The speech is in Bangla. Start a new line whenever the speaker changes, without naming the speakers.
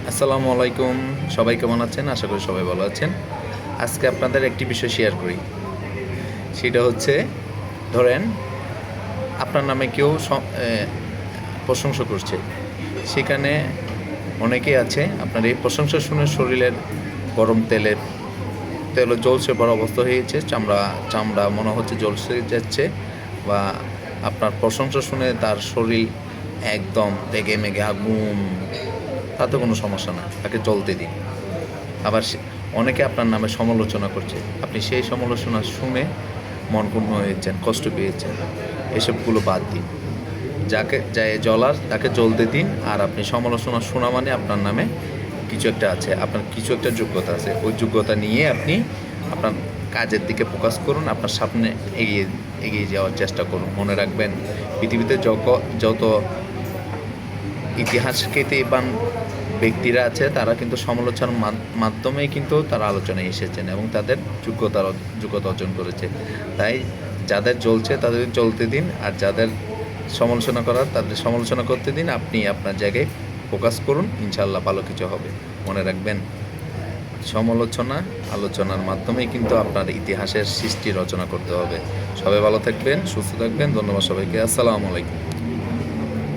আসসালামু আলাইকুম। সবাই কেমন আছেন? আশা করি সবাই ভালো আছেন। আজকে আপনাদের একটি বিষয় শেয়ার করি। সেটা হচ্ছে, ধরেন আপনার নামে কেউ প্রশংসা করছে। সেখানে অনেকেই আছে আপনার এই প্রশংসা শুনে শরীরের গরম তেলে জ্বলসে পড়া অবস্থা হয়েছে। চামড়া চামড়া মনে হচ্ছে জ্বলসে যাচ্ছে, বা আপনার প্রশংসা শুনে তার শরীর একদম রেগে মেগে আগুন। তাতে কোনো সমস্যা না, তাকে চলতে দিন। আবার অনেকে আপনার নামে সমালোচনা করছে, আপনি সেই সমালোচনা শুনে মন ক্ষুণ্ণ হয়েছেন, কষ্ট পেয়েছেন। এসবগুলো বাদ দিন। যা জ্বলার তাকে জ্বলতে দিন। আর আপনি সমালোচনা শোনা মানে আপনার নামে কিছু একটা আছে, আপনার কিছু একটা যোগ্যতা আছে। ওই যোগ্যতা নিয়ে আপনি আপনার কাজের দিকে ফোকাস করুন, আপনার সামনে এগিয়ে এগিয়ে যাওয়ার চেষ্টা করুন। মনে রাখবেন, পৃথিবীতে যত ইতিহাসকেতিবান ব্যক্তিরা আছে, তারা কিন্তু সমালোচনার মাধ্যমেই কিন্তু তারা আলোচনায় এসেছেন এবং তাদের যোগ্যতা অর্জন করেছে। তাই যাদের জ্বলছে তাদের জ্বলতে দিন, আর যাদের সমালোচনা করার তাদের সমালোচনা করতে দিন। আপনি আপনার জায়গায় ফোকাস করুন, ইনশাআল্লাহ ভালো কিছু হবে। মনে রাখবেন, সমালোচনা আলোচনার মাধ্যমেই কিন্তু আপনার ইতিহাসের সৃষ্টি রচনা করতে হবে। সবাই ভালো থাকবেন, সুস্থ থাকবেন। ধন্যবাদ সবাইকে। আসসালামু আলাইকুম।